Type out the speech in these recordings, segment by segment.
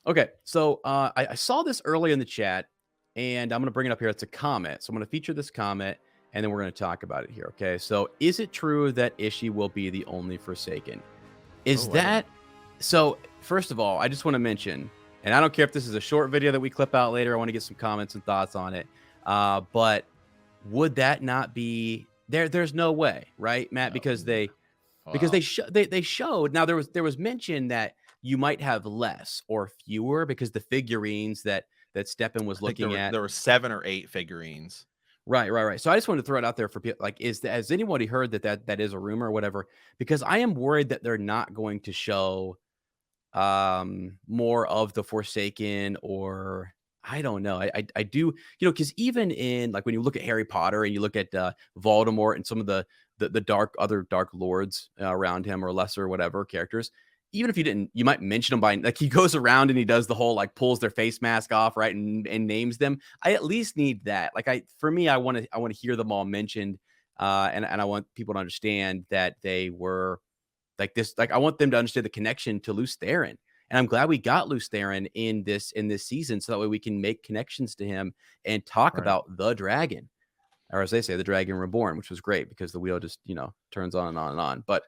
Okay, so I saw this early in the chat, and I'm going to bring it up here. It's a comment, so I'm going to feature this comment, and then we're going to talk about it here. Okay, so is it true that Ishi will be the only Forsaken? Is Oh, I didn't. that so? First of all, I just want to mention, and I don't care if this is a short video that we clip out later. I want to get some comments and thoughts on it. But would that not be there? There's no way, right, Matt? Because No. they Well, they showed. Now there was mention that you might have less or fewer because the figurines that Steppen I was think there looking were at. there were 7 or 8 figurines. Right. So I just wanted to throw it out there for people. Like, has anybody heard that is a rumor or whatever? Because I am worried that they're not going to show more of the Forsaken, or I don't know. I do, because even in, like, when you look at Harry Potter and you look at Voldemort and some of the other dark lords around him, or lesser whatever characters, even if you didn't, you might mention them by, like, he goes around and he does the whole, like, pulls their face mask off, right, and names them. I at least need that. Like, for me, I want to hear them all mentioned, and I want people to understand that they were like this. Like, I want them to understand the connection to Lews Therin. And I'm glad we got Lews Therin in this season, so that way we can make connections to him and talk Right. about the dragon, or as they say, the dragon reborn, which was great because the wheel just, turns on and on and on. But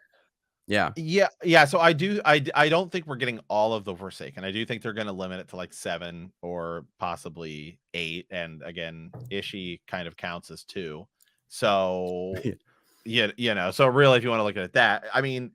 yeah, Yeah, so I don't think we're getting all of the Forsaken. I do think they're gonna limit it to, like, 7 or possibly 8, and again, Ishi kind of counts as 2. So, yeah, so really, if you wanna look at it that I mean,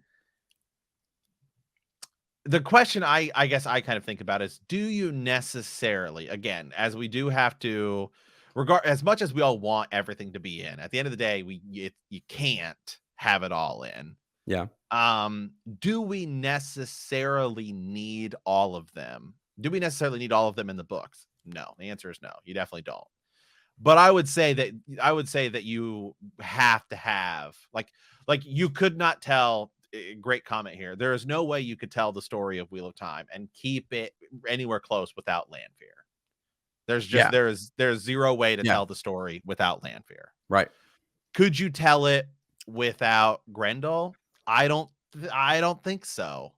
the question I guess I kind of think about is, do you necessarily, again, as we do have to regard as much as we all want everything to be in, at the end of the day, you can't have it all in. yeah, Um, do we necessarily need all of them? Do we necessarily need all of them in the books? No. The answer is no. You definitely don't. But I would say that you have to have like you could not tell great comment here. There is no way you could tell the story of Wheel of Time and keep it anywhere close without Lanfear. There's just yeah, there's zero way to yeah, tell the story without Lanfear. right. Could you tell it without Grendel? I don't I don't think so.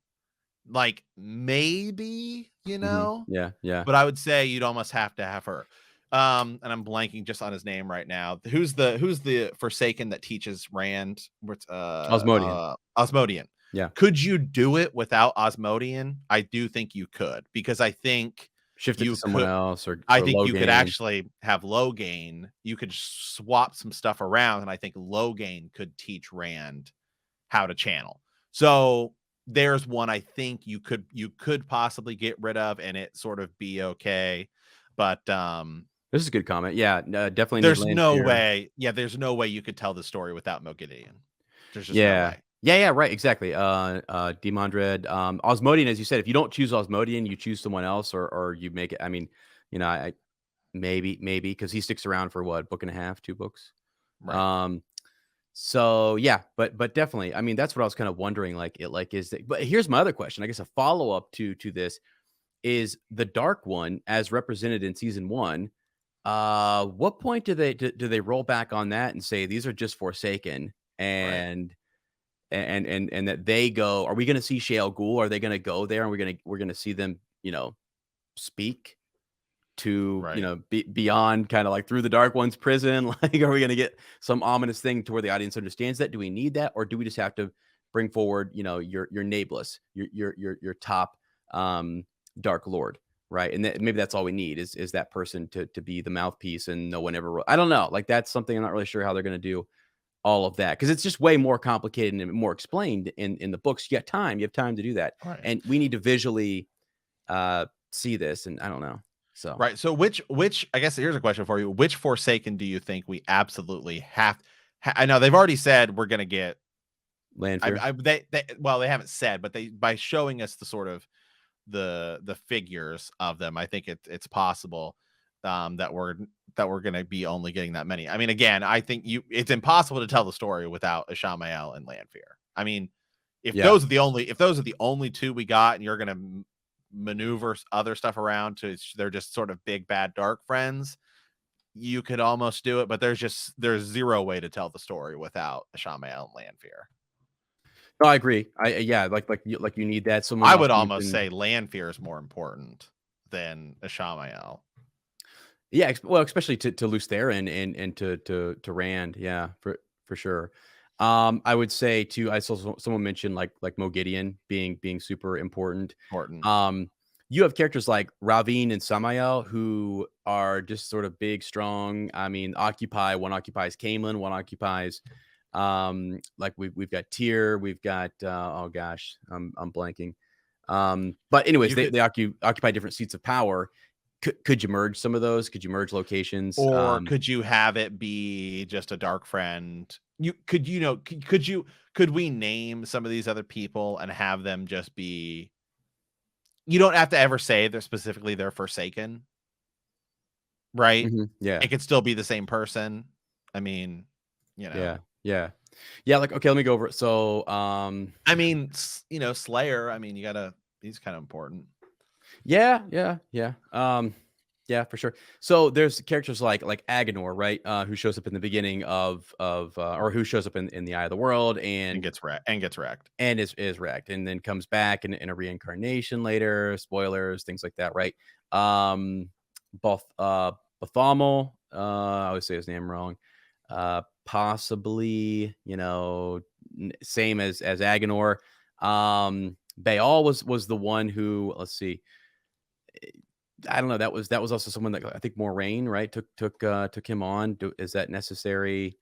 Like, maybe, Yeah, yeah. but I would say you'd almost have to have her. And I'm blanking just on his name right now. Who's the Forsaken that teaches Rand? What's Osmodian. Asmodean. Yeah, Could you do it without Asmodean? I do think you could, because shift it to you someone could else, I or think low you could gain. actually have Logain. You could swap some stuff around, and I think Logain could teach Rand how to channel. So there's one I think you could possibly get rid of and it sort of be okay. But This is a good comment. Yeah, definitely need there's no Lanfear. way. Yeah, there's no way you could tell the story without Moghedien. There's just no Yeah. way. Yeah, right, exactly. Demandred, Osmodian, as you said, if you don't choose Osmodian, you choose someone else, or you make it. I mean, I maybe because he sticks around for what, book and a half, 2 books. Right. Um, so yeah, but definitely, I mean, that's what I was kind of wondering. Like, is that, but here's my other question. I guess a follow up to this is the Dark One as represented in season one. What point do they roll back on that and say these are just Forsaken, Right. and that they go, are we gonna see Shale Ghul? Are they gonna go there and we're gonna see them, speak to, Right. beyond kind of like through the Dark One's prison? Like, are we gonna get some ominous thing to where the audience understands that? Do we need that? Or do we just have to bring forward, your Nameless, your top Dark Lord, right? And maybe that's all we need is that person to be the mouthpiece, and no one ever I don't know. Like, that's something I'm not really sure how they're gonna do all of that, because it's just way more complicated and more explained in the books. You have time to do that, Right. and we need to visually see this, and I don't know. So Right. So which I guess here's a question for you. Which Forsaken do you think we absolutely have I know they've already said we're gonna get Lanfear. they well, they haven't said, but they by showing us the sort of the figures of them, I think it's possible that we're gonna be only getting that many. I mean, again, I think it's impossible to tell the story without Ishamael and Lanfear. I mean, Yeah. if those are the only two we got, and you're gonna maneuver other stuff around to they're just sort of big bad dark friends, you could almost do it, but there's zero way to tell the story without Ishamael and Lanfear. No, I agree. Yeah, like you need that. Someone I else would you almost can. say Lanfear is more important than Ishamael. Yeah, well, especially to Lews Therin and to Rand. Yeah, for sure. I would say too. I saw someone mention like Moghedien being super important. Important. Um, you have characters like Rahvin and Sammael who are just sort of big, strong. I mean, occupy one occupies Camelin, one occupies. Like we've got Tyr, we've got oh gosh, I'm blanking. But anyways, You could, they occupy different seats of power. Could you merge some of those? Could you merge locations? or could you have it be just a dark friend? You could, could we name some of these other people and have them just be, you don't have to ever say they're specifically they're Forsaken, right? Yeah, It could still be the same person. I mean, you know, yeah, yeah, yeah. Like, okay, let me go over it. So, I mean, Slayer, I mean, he's kind of important. yeah, yeah, yeah. Yeah, for sure. So there's characters like Agenor, right? Who shows up in the beginning of or who shows up in the Eye of the World And and gets wrecked. is wrecked and then comes back in a reincarnation later. Spoilers, things like that, right? Both Bartholomew, I always say his name wrong. Possibly, same as Agenor. Baal was the one who, let's see, I don't know. That was also someone that I think Moraine, right, took him on. Is that necessary?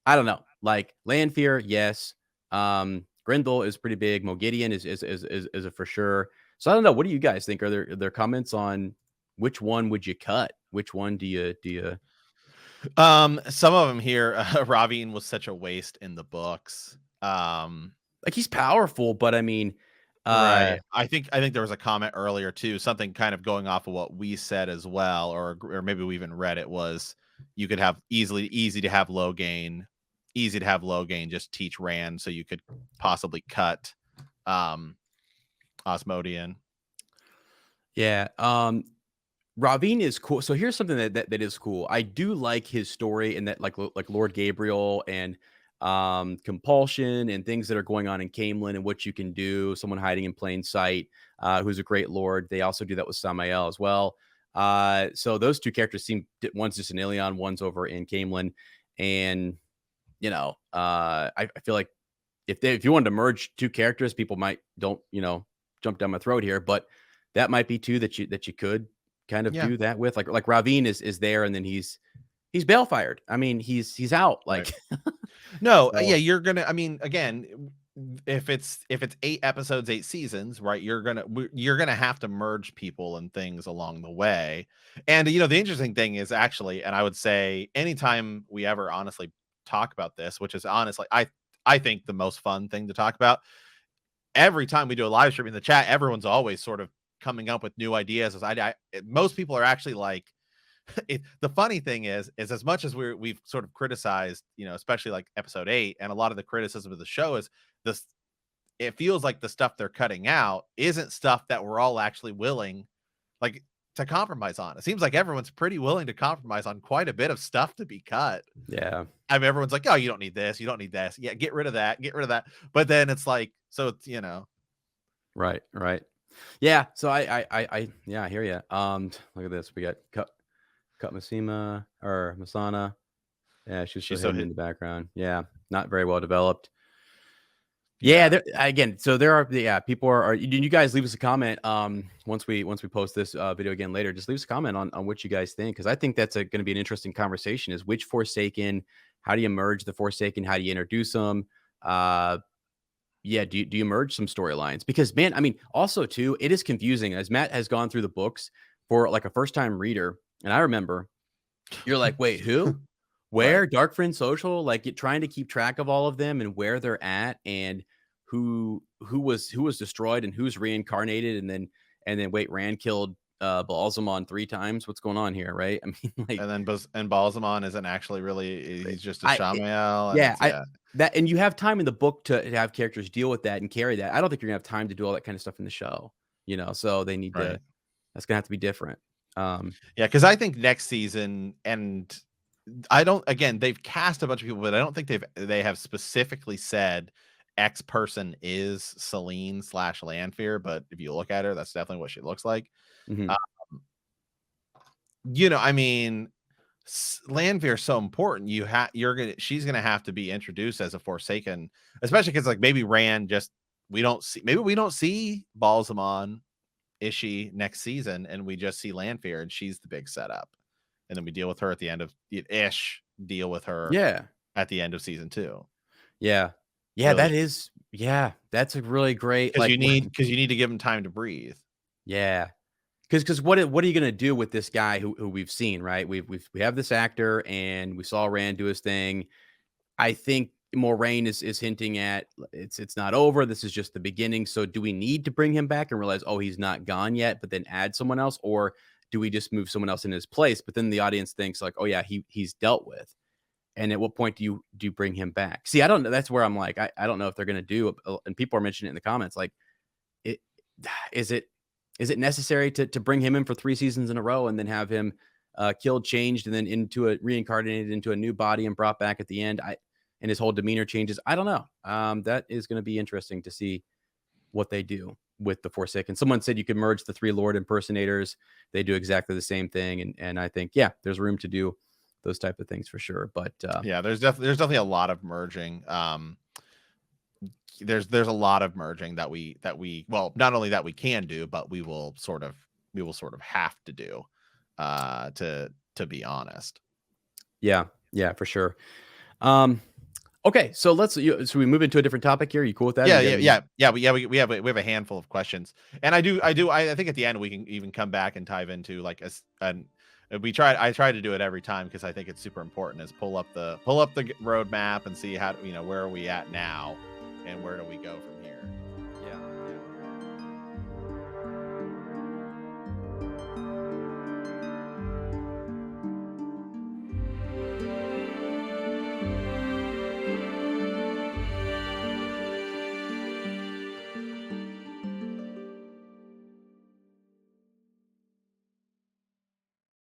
I don't know. Like Lanfear, yes. Graendal is pretty big. Moghedien is a for sure. So I don't know. What do you guys think? Are there comments on which one would you cut? Which one do you Some of them here, Rahvin was such a waste in the books. like? He's powerful, but I mean, Right. I think there was a comment earlier too, something kind of going off of what we said as well, or maybe we even read it, was you could have easy to have low gain, just teach Rand so you could possibly cut um Asmodean. yeah. Rahvin is cool. So here's something that is cool. I do like his story and that like Lord Gabriel and compulsion and things that are going on in Camelin and what you can do. Someone hiding in plain sight, who's a great lord. They also do that with Sammael as well. So those two characters seem one's just in Ilion, one's over in Camelin, and I feel like if you wanted to merge two characters, people might don't jump down my throat here, but that might be two that you could kind of Yeah. do that with. Like Rahvin is there, and then he's bail-fired. I mean, he's out. Right. Like, No, yeah, so you're gonna. I mean, again, if it's 8 episodes, 8 seasons, right? You're gonna have to merge people and things along the way. And the interesting thing is actually, and I would say anytime we ever honestly talk about this, which is honestly, I think the most fun thing to talk about. Every time we do a live stream in the chat, everyone's always sort of coming up with new ideas. Most people are actually like, the funny thing is as much as we've sort of criticized, especially like episode 8, and a lot of the criticism of the show is this, it feels like the stuff they're cutting out isn't stuff that we're all actually willing, like, to compromise on. It seems like everyone's pretty willing to compromise on quite a bit of stuff to be cut. yeah, I mean, everyone's like, oh, you don't need this, you don't need this, yeah, get rid of that, get rid of that. But then it's like, so it's right. Yeah. So yeah, I hear you. Look at this. We got cut Masima or Mesaana. Yeah, she's still she's so hidden in hit. the background. Yeah, not very well developed. Yeah, Yeah. again, so there are people you guys leave us a comment once we post this video again later. Just leave us a comment on what you guys think, because I think that's going to be an interesting conversation. Is which Forsaken? How do you merge the Forsaken? How do you introduce them? Yeah, do you merge some storylines? Because man, I mean, also too, it is confusing as Matt has gone through the books for like a first time reader, and I remember you're like, wait, who? Right. Where? Dark Friend Social? Like trying to keep track of all of them and where they're at and who was destroyed and who's reincarnated and then wait, Rand killed Balzamon 3 times. What's going on here, right? I mean, like And then Balsamon isn't actually really, he's just a I Ishamael, and yeah, it's, I yeah. that and you have time in the book to have characters deal with that and carry that. I don't think you're gonna have time to do all that kind of stuff in the show, so they need to Right. that's gonna have to be different. Yeah, because I think next season, and I don't, again, they've cast a bunch of people, but I don't think they have specifically said X person is Celine / Lanfear, but if you look at her, that's definitely what she looks like. Mhm. Uh, I mean, Lanfear is so important. She's gonna have to be introduced as a Forsaken, especially because like maybe Rand just we don't see Balsamon Ishi next season, and we just see Lanfear, and she's the big setup, and then we deal with her at the end of deal with her Yeah. at the end of season 2. Yeah. Yeah, Really, that's a really great, because like, you need to give him time to breathe. yeah. Because what are you gonna do with this guy who we've seen, right? We have this actor, and we saw Rand do his thing. I think Moraine is hinting at it's not over. This is just the beginning. So do we need to bring him back and realize, oh, he's not gone yet, but then add someone else, or do we just move someone else in his place? But then the audience thinks like, oh yeah, he's dealt with. And at what point do you bring him back? See, I don't know. That's where I'm like, I don't know if they're gonna do. And people are mentioning it in the comments, like, it is it is it necessary to bring him in for 3 seasons in a row and then have him killed, changed, and then reincarnated into a new body and brought back at the end? And his whole demeanor changes. I don't know. That is going to be interesting to see what they do with the Forsaken. Someone said you could merge the 3 Lord impersonators. They do exactly the same thing, and I think there's room to do those type of things for sure. But Yeah, there's definitely a lot of merging. There's a lot of merging that we well, not only that we can do, but we will sort of have to do, to be honest. yeah, for sure. Um, okay, so so we move into a different topic here. Are you cool with that? Yeah, You got yeah, any? yeah, yeah. We have a handful of questions, and I think at the end we can even come back and dive into like I try to do it every time because I think it's super important. Is pull up the roadmap and see how where are we at now, and where do we go from here. Yeah.